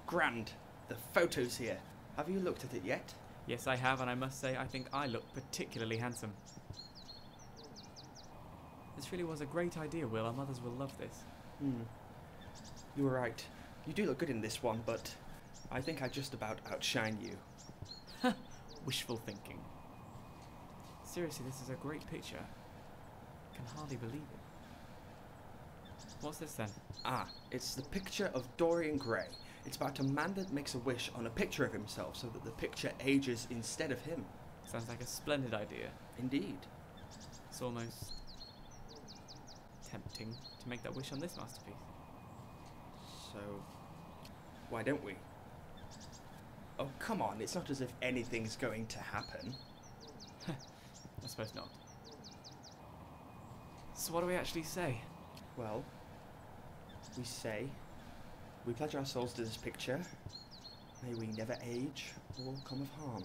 Grand. The photo's here. Have you looked at it yet? Yes, I have, and I must say I think I look particularly handsome. This really was a great idea, Will. Our mothers will love this. You were right. You do look good in this one, but I think I just about outshine you. Wishful thinking. Seriously, this is a great picture. I can hardly believe it. What's this then? It's the picture of Dorian Gray. It's about a man that makes a wish on a picture of himself so that the picture ages instead of him. Sounds like a splendid idea. Indeed. It's almost tempting to make that wish on this masterpiece. So, why don't we? Oh, come on, it's not as if anything's going to happen. I suppose not. So what do we actually say? Well, we say, we pledge our souls to this picture. May we never age or come of harm.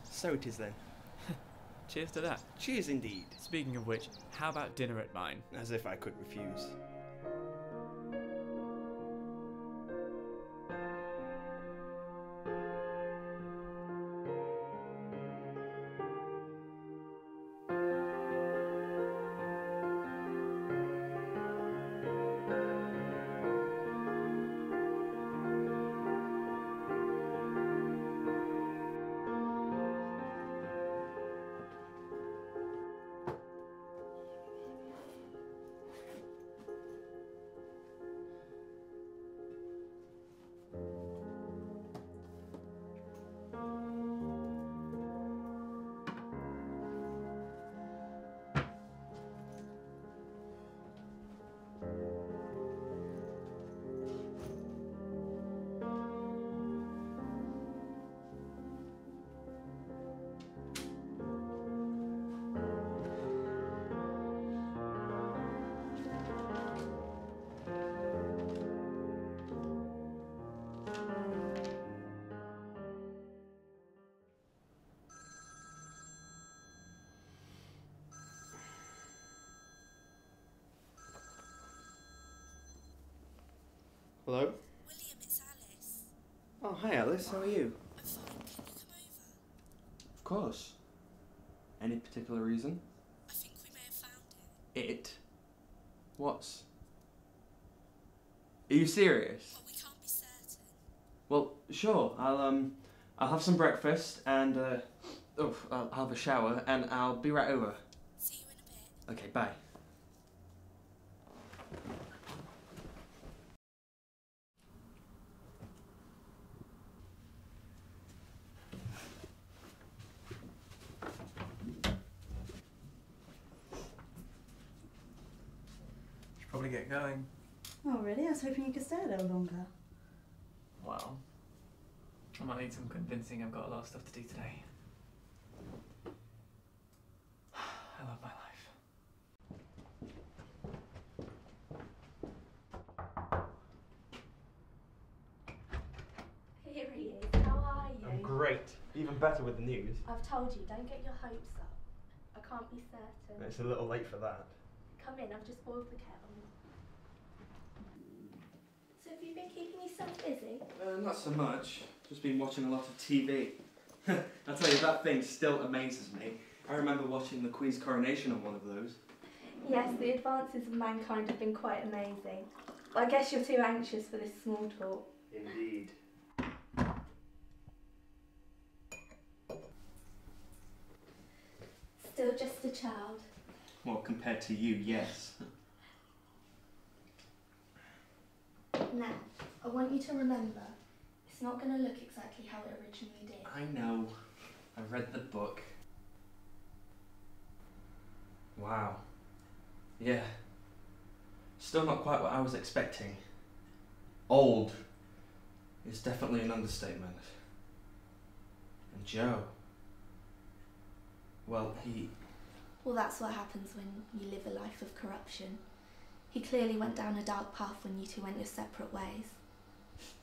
So it is then. Cheers to that. Cheers indeed. Speaking of which, how about dinner at mine? As if I could refuse. Hello? William, it's Alice. Oh, hi Alice, how are you? I'm fine. Can you come over? Of course. Any particular reason? I think we may have found it. It? What's? Are you serious? But we can't be certain. Well, sure. I'll have some breakfast and I'll have a shower and I'll be right over. See you in a bit. Okay, bye. Should probably get going. Oh, really? I was hoping you could stay a little longer. Well, I might need some convincing. I've got a lot of stuff to do today. I love my life. Here he is. How are you? I'm great. Even better with the news. I've told you, don't get your hopes up. I can't be certain. It's a little late for that. Come in, I've just boiled the kettle. So have you been keeping yourself busy? Not so much. Just been watching a lot of TV. I'll tell you, that thing still amazes me. I remember watching the Queen's coronation on one of those. Yes, the advances of mankind have been quite amazing. Well, I guess you're too anxious for this small talk. Indeed. Still just a child. Well, compared to you, yes. Now, I want you to remember, it's not going to look exactly how it originally did. I know. I read the book. Wow. Yeah. Still not quite what I was expecting. Old is definitely an understatement. And Joe, well, he... Well, that's what happens when you live a life of corruption. He clearly went down a dark path when you two went your separate ways.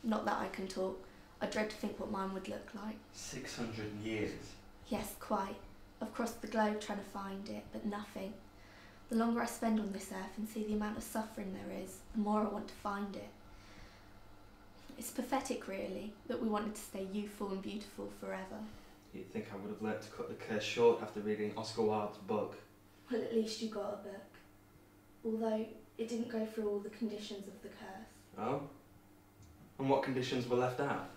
Not that I can talk. I dread to think what mine would look like. 600 years. Yes, quite. I've crossed the globe trying to find it, but nothing. The longer I spend on this earth and see the amount of suffering there is, the more I want to find it. It's pathetic, really, that we wanted to stay youthful and beautiful forever. You'd think I would have learnt to cut the curse short after reading Oscar Wilde's book. Well, at least you got a book. Although it didn't go through all the conditions of the curse. Oh? And what conditions were left out?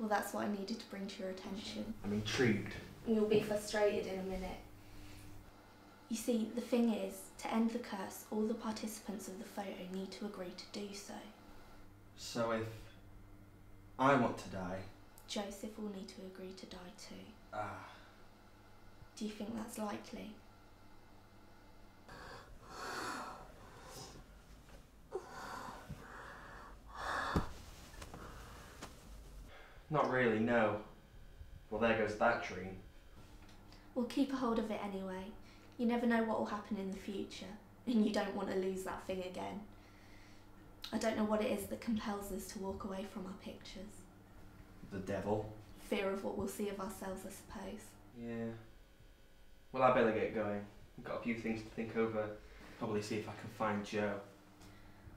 Well, that's what I needed to bring to your attention. I'm intrigued. You'll be frustrated in a minute. You see, the thing is, to end the curse, all the participants of the photo need to agree to do so. So if I want to die... Joseph will need to agree to die too. Ah. Do you think that's likely? Not really, no. Well, there goes that dream. We'll keep a hold of it anyway. You never know what will happen in the future, and you don't want to lose that thing again. I don't know what it is that compels us to walk away from our pictures. The devil. Fear of what we'll see of ourselves, I suppose. Yeah. Well, I better get going. I've got a few things to think over. Probably see if I can find Joe.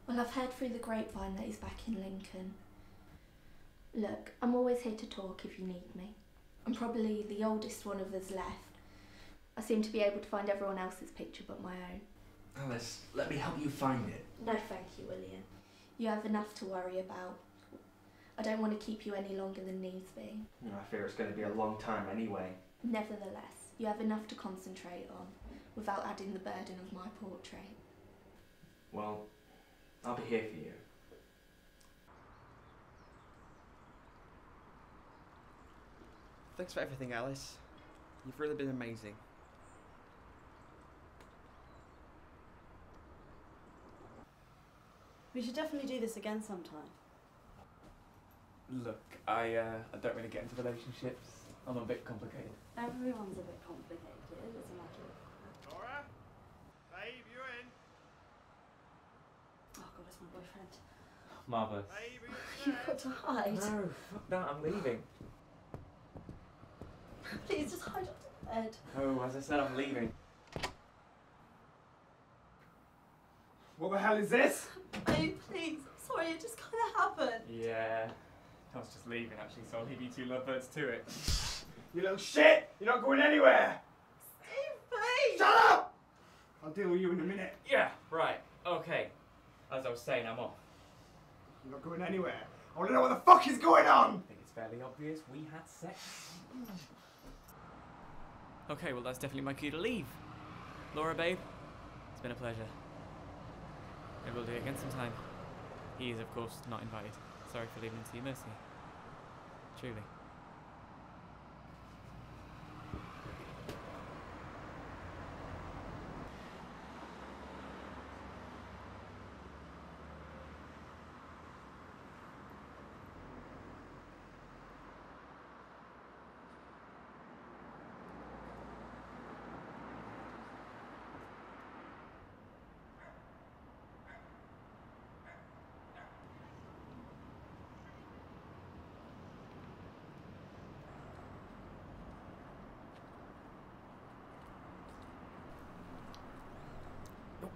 Well, I've heard through the grapevine that he's back in Lincoln. Look, I'm always here to talk if you need me. I'm probably the oldest one of us left. I seem to be able to find everyone else's picture but my own. Alice, let me help you find it. No thank you, William. You have enough to worry about. I don't want to keep you any longer than needs be. I fear it's going to be a long time anyway. Nevertheless, you have enough to concentrate on without adding the burden of my portrait. Well, I'll be here for you. Thanks for everything, Alice. You've really been amazing. We should definitely do this again sometime. Look, I don't really get into relationships. I'm a bit complicated. Everyone's a bit complicated, isn't it? Laura? Babe, you in? Oh god, it's my boyfriend. Marvellous. Babe, are you You've got to hide. No, fuck that, I'm leaving. Please, just hide under bed. Oh, as I said, I'm leaving. What the hell is this? Babe, please. Sorry, it just kind of happened. Yeah, I was just leaving actually, so I'll leave you two lovebirds to it. You little shit! You're not going anywhere! Steve, babe! Shut up! I'll deal with you in a minute. Yeah, right, okay. As I was saying, I'm off. You're not going anywhere. I want to know what the fuck is going on! I think it's fairly obvious we had sex. Okay, well that's definitely my cue to leave. Laura, babe, it's been a pleasure. Maybe we'll do it again sometime. He is, of course, not invited. Sorry for leaving him to your mercy. Truly.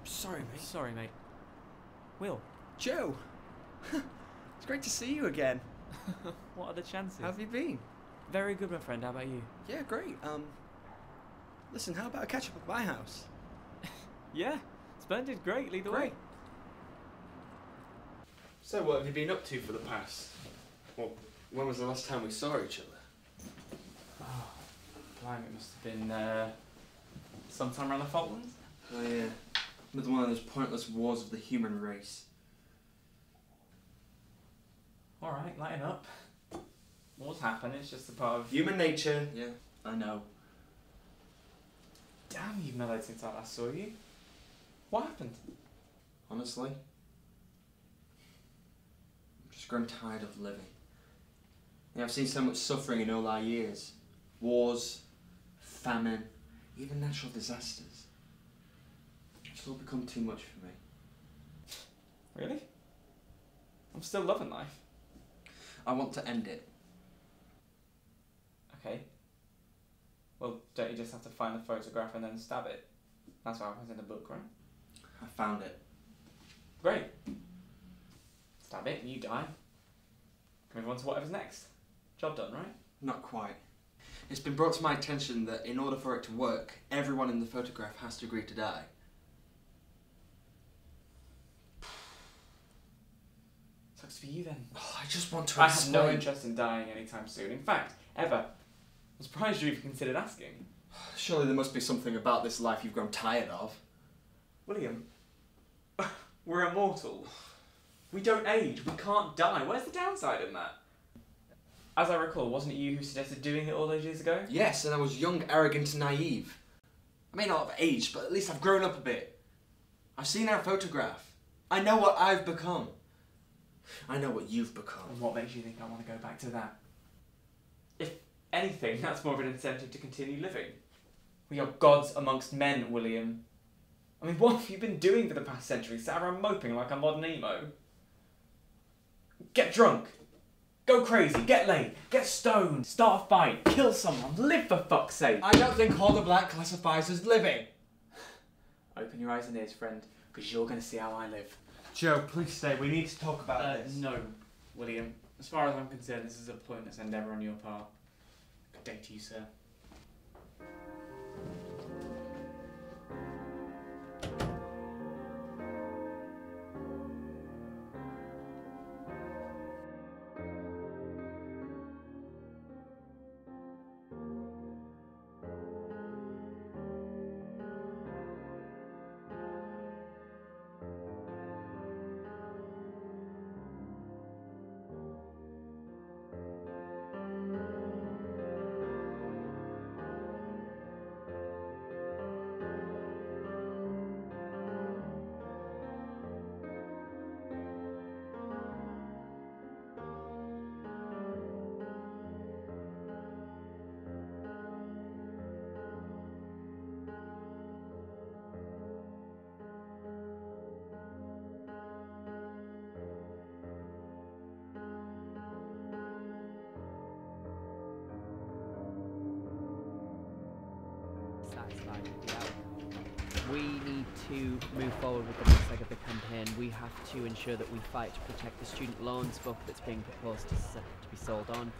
Sorry, mate. Sorry, mate. Will. Joe! It's great to see you again. What are the chances? How have you been? Very good, my friend. How about you? Yeah, great. Listen, how about a catch-up at my house? Yeah, splendid. Great. Lead the way. Great. So, what have you been up to for the past... Well, when was the last time we saw each other? Oh, blimey, it must have been sometime around the Falklands. Oh, yeah. Another one of those pointless wars of the human race. Alright, lighten up. What's happened? It's just a part of... Human nature. Yeah, I know. Damn, you've mellowed since I last saw you. What happened? Honestly, I'm just grown tired of living. I've seen so much suffering in all our years. Wars, famine, even natural disasters. It's all become too much for me. Really? I'm still loving life. I want to end it. Okay. Well, don't you just have to find the photograph and then stab it? That's what happens in the book, right? I found it. Great. Stab it and you die. Can move on to whatever's next. Job done, right? Not quite. It's been brought to my attention that in order for it to work, everyone in the photograph has to agree to die. Sucks for you then. Oh, I just want to I have explain. no interest in dying anytime soon. In fact, ever. I'm surprised you even considered asking. Surely there must be something about this life you've grown tired of. William, we're immortal. We don't age. We can't die. Where's the downside in that? As I recall, wasn't it you who suggested doing it all those years ago? Yes, and I was young, arrogant and naive. I may not have aged, but at least I've grown up a bit. I've seen our photograph. I know what I've become. I know what you've become. And what makes you think I want to go back to that? If anything, that's more of an incentive to continue living. We are gods amongst men, William. I mean, what have you been doing for the past century? Sat around moping like a modern emo? Get drunk. Go crazy. Get laid. Get stoned. Start a fight. Kill someone. Live for fuck's sake. I don't think Hall the Black classifies as living. Open your eyes and ears, friend, because you're going to see how I live. Joe, please stay. We need to talk about this. No, William. As far as I'm concerned, this is a pointless endeavour on your part. Good day to you, sir. Satisfied with the outcome. We need to move forward with the next leg of the campaign. We have to ensure that we fight to protect the student loans book that's being proposed to be sold on.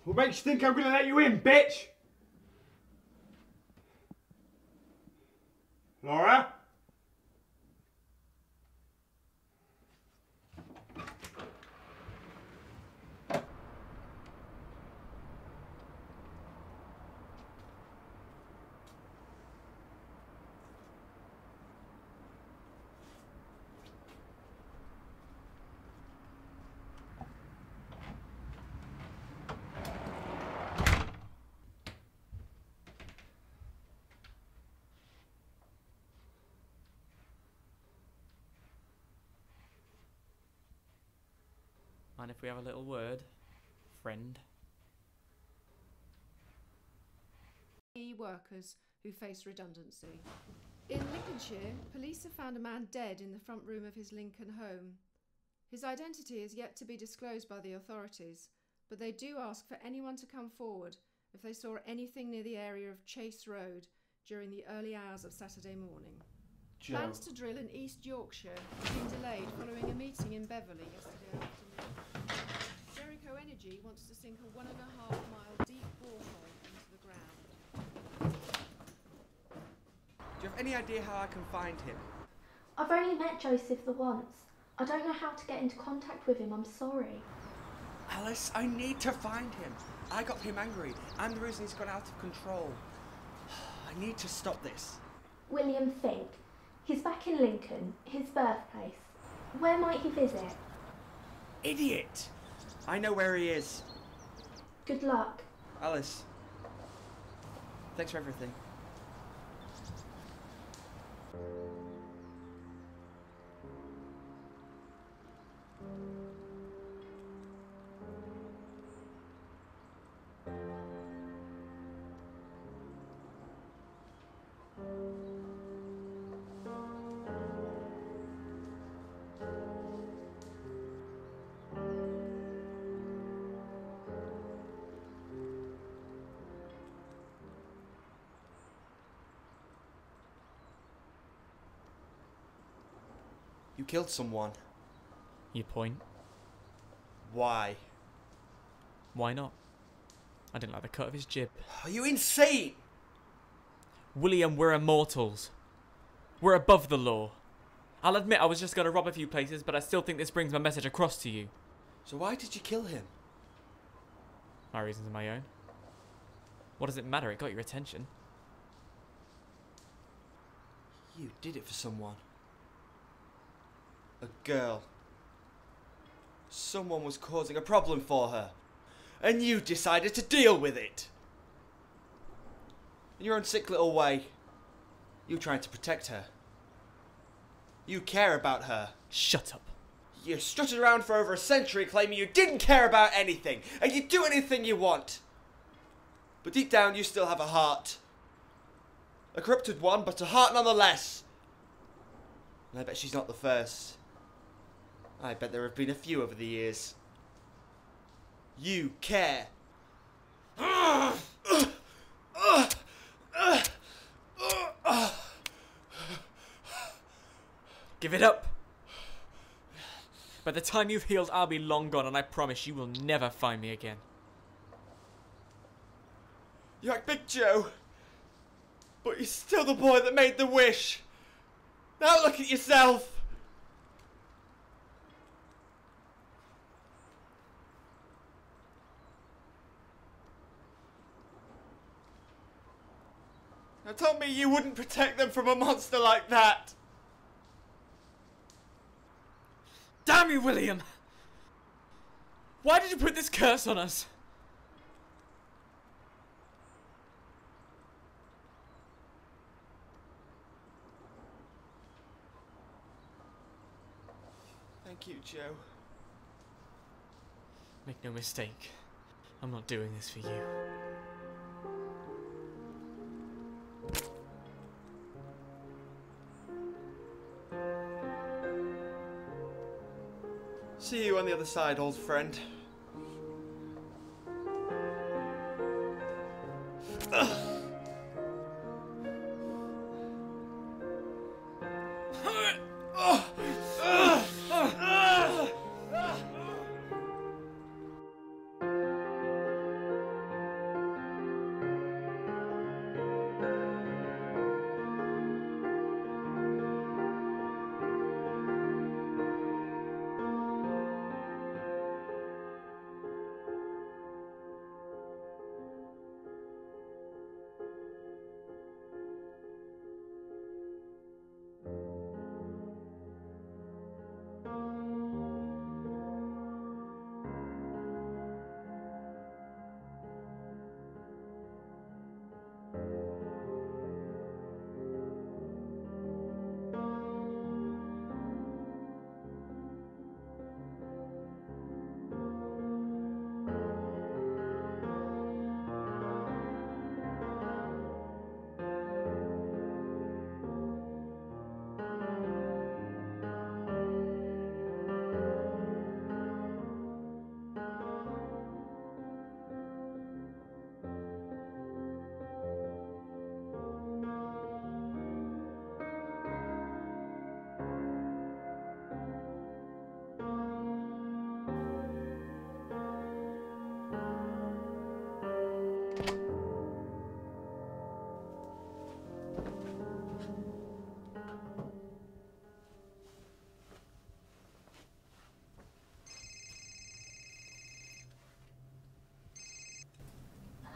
What makes you think I'm gonna let you in, bitch? Laura? Mind if we have a little word, friend? Workers who face redundancy. In Lincolnshire, police have found a man dead in the front room of his Lincoln home. His identity is yet to be disclosed by the authorities, but they do ask for anyone to come forward if they saw anything near the area of Chase Road during the early hours of Saturday morning. Joe. Plans to drill in East Yorkshire have been delayed following a meeting in Beverley yesterday afternoon. Jericho Energy wants to sink a 1.5 mile deep borehole into the ground. Do you have any idea how I can find him? I've only met Joseph the once. I don't know how to get into contact with him, I'm sorry. Alice, I need to find him. I got him angry. I'm the reason he's gone out of control. I need to stop this. William, think. He's back in Lincoln, his birthplace. Where might he visit? Idiot! I know where he is. Good luck. Alice, thanks for everything. You killed someone. You point. Why? Why not? I didn't like the cut of his jib. Are you insane? William, we're immortals. We're above the law. I'll admit I was just going to rob a few places, but I still think this brings my message across to you. So why did you kill him? My reasons are my own. What does it matter? It got your attention. You did it for someone. A girl. Someone was causing a problem for her. And you decided to deal with it. In your own sick little way. You tried to protect her. You care about her. Shut up. You strutted around for over a century claiming you didn't care about anything. And you'd do anything you want. But deep down you still have a heart. A corrupted one, but a heart nonetheless. And I bet she's not the first. I bet there have been a few over the years. You care. Give it up. By the time you've healed, I'll be long gone, and I promise you will never find me again. You're like Big Joe. But you're still the boy that made the wish. Now look at yourself. Now tell me you wouldn't protect them from a monster like that. Damn you, William! Why did you put this curse on us? Thank you, Joe. Make no mistake, I'm not doing this for you. See you on the other side, old friend.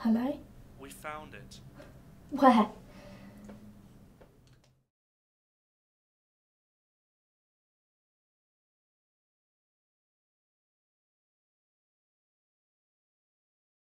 Hello? We found it. Where?